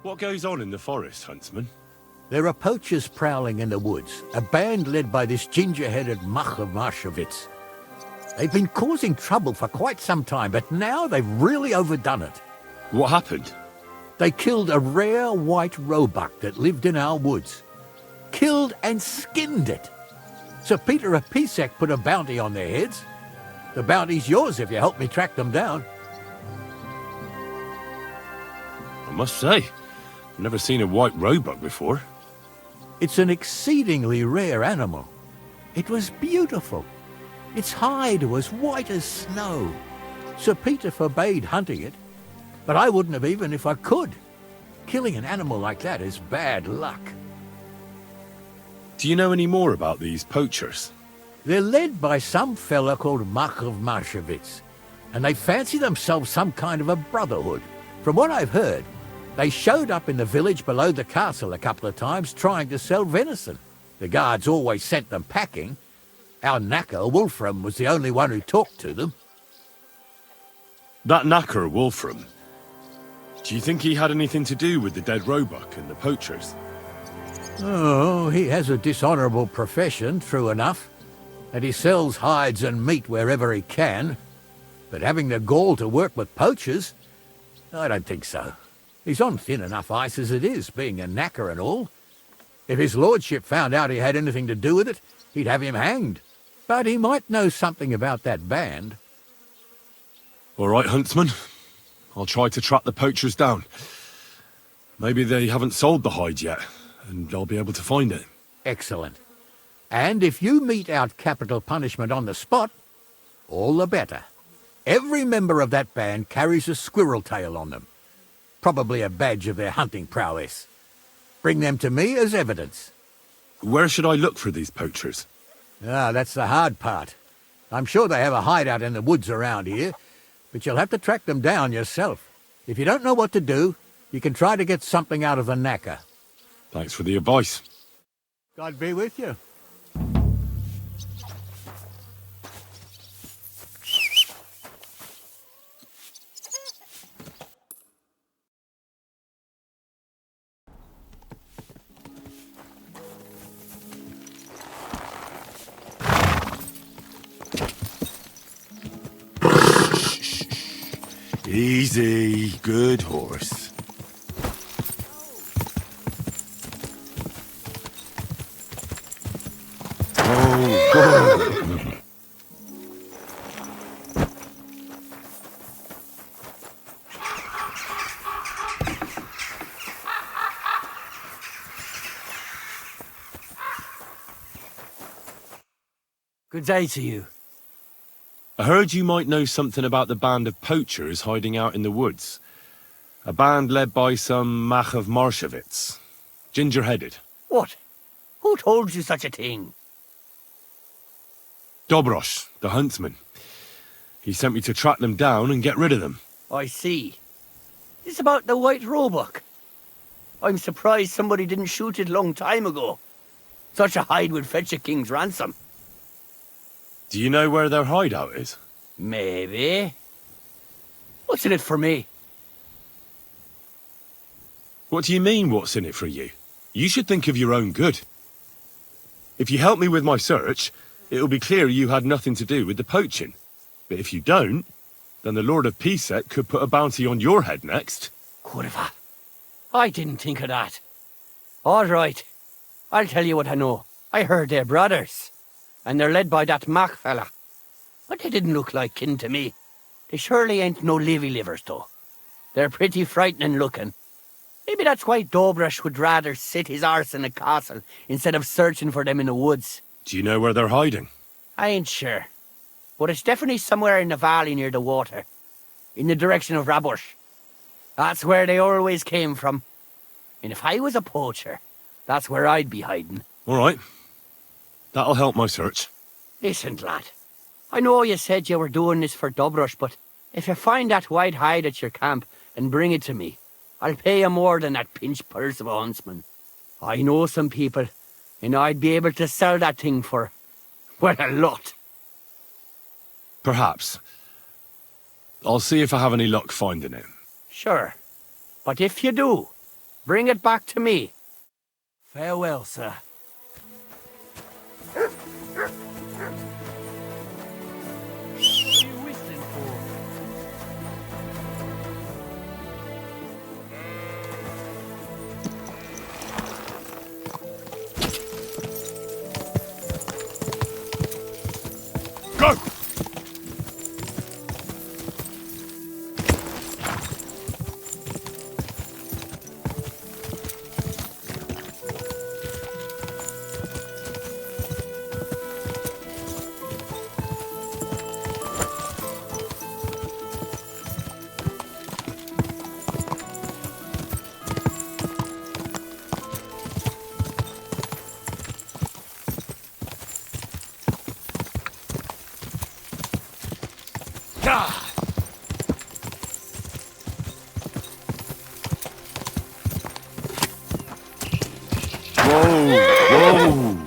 What goes on in the forest, huntsman? There are poachers prowling in the woods, a band led by this ginger-headed muck of Marshowitz. They've been causing trouble for quite some time, but now they've really overdone it. What happened? They killed a rare white roebuck that lived in our woods. Killed and skinned it. Sir Peter of Pisek put a bounty on their heads. The bounty's yours if you help me track them down. I must say, I've never seen a white roebuck before. It's an exceedingly rare animal. It was beautiful. Its hide was white as snow. Sir Peter forbade hunting it, but I wouldn't have even if I could. Killing an animal like that is bad luck. Do you know any more about these poachers? They're led by some fella called Markov Marshowitz, and they fancy themselves some kind of a brotherhood. From what I've heard, they showed up in the village below the castle a couple of times trying to sell venison. The guards always sent them packing. Our knacker, Wolfram, was the only one who talked to them. That knacker, Wolfram. Do you think he had anything to do with the dead roebuck and the poachers? Oh, he has a dishonourable profession, true enough, and he sells hides and meat wherever he can. But having the gall to work with poachers, I don't think so. He's on thin enough ice as it is, being a knacker and all. If his lordship found out he had anything to do with it, he'd have him hanged. But he might know something about that band. All right, huntsman. I'll try to track the poachers down. Maybe they haven't sold the hide yet, and I'll be able to find it. Excellent. And if you mete out capital punishment on the spot, all the better. Every member of that band carries a squirrel tail on them. Probably a badge of their hunting prowess. Bring them to me as evidence. Where should I look for these poachers? Ah, that's the hard part. I'm sure they have a hideout in the woods around here, but you'll have to track them down yourself. If you don't know what to do, you can try to get something out of the knacker. Thanks for the advice. God be with you. Easy, good horse. Oh, God. Good day to you. I heard you might know something about the band of poachers hiding out in the woods. A band led by some Mach of Marshowitz. Ginger-headed. What? Who told you such a thing? Dobrosh, the huntsman. He sent me to track them down and get rid of them. I see. It's about the white roebuck. I'm surprised somebody didn't shoot it long time ago. Such a hide would fetch a king's ransom. Do you know where their hideout is? Maybe. What's in it for me? What do you mean, what's in it for you? You should think of your own good. If you help me with my search, it'll be clear you had nothing to do with the poaching. But if you don't, then the Lord of Pisek could put a bounty on your head next. Kurva. I didn't think of that. All right. I'll tell you what I know. I heard they're brothers. And they're led by that Mac fella. But they didn't look like kin to me. They surely ain't no livers, though. They're pretty frightening looking. Maybe that's why Dobrosh would rather sit his arse in a castle instead of searching for them in the woods. Do you know where they're hiding? I ain't sure. But it's definitely somewhere in the valley near the water. In the direction of Roebuck. That's where they always came from. And if I was a poacher, that's where I'd be hiding. All right. That'll help my search. Listen, lad. I know you said you were doing this for Dobrosh, but if you find that white hide at your camp and bring it to me, I'll pay you more than that pinch purse of a huntsman. I know some people, and I'd be able to sell that thing for, well, a lot. Perhaps. I'll see if I have any luck finding it. Sure. But if you do, Bring it back to me. Farewell, sir. What are you whistling for? Go! Whoa! Whoa!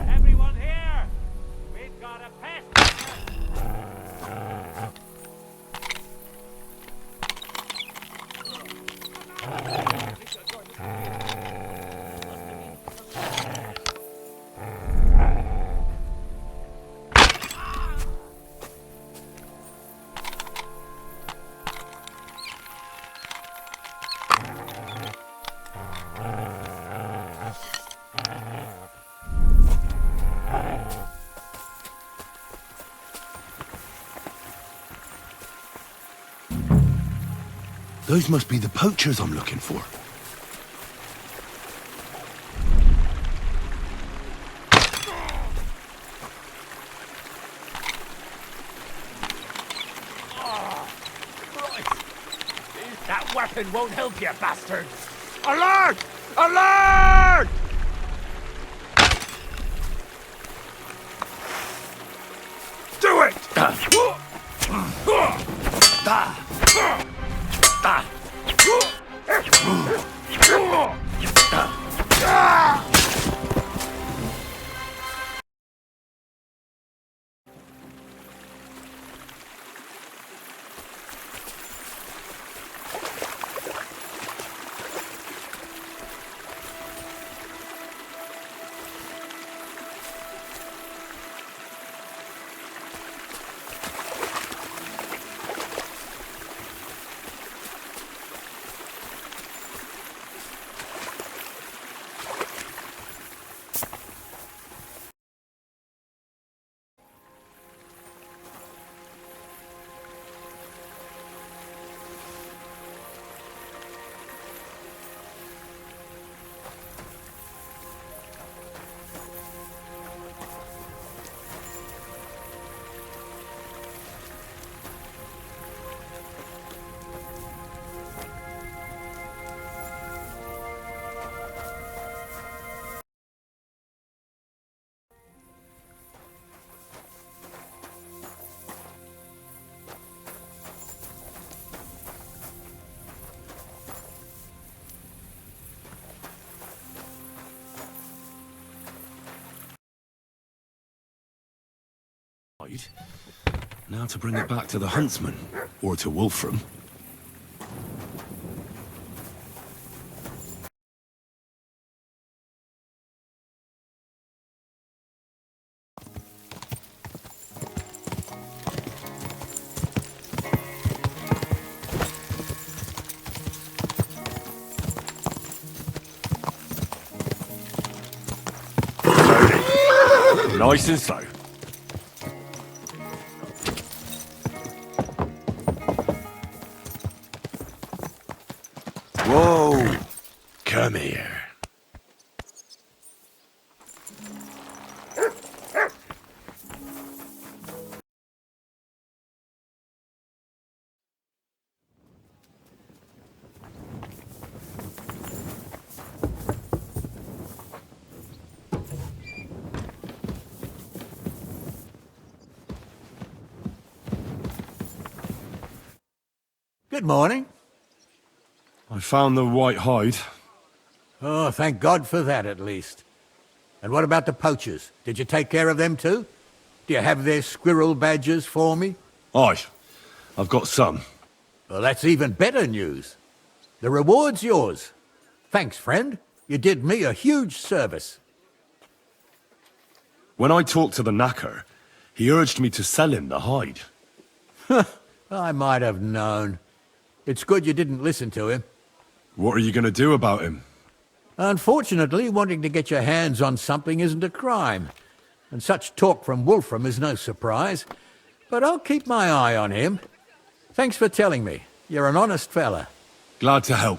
Everyone here! We've got a pest! Those must be the poachers I'm looking for. That weapon won't help you, bastards! Alert! Alert! Do it! hide. Now to bring it back to the huntsman, or to Wolfram. Nice and slow. Whoa! Come here. Good morning. I found the white hide. Oh, thank God for that, at least. And what about the poachers? Did you take care of them too? Do you have their squirrel badges for me? Aye, I've got some. Well, that's even better news. The reward's yours. Thanks, friend. You did me a huge service. When I talked to the knacker, he urged me to sell him the hide. I might have known. It's good you didn't listen to him. What are you going to do about him? Unfortunately, wanting to get your hands on something isn't a crime. And such talk from Wolfram is no surprise. But I'll keep my eye on him. Thanks for telling me. You're an honest fella. Glad to help.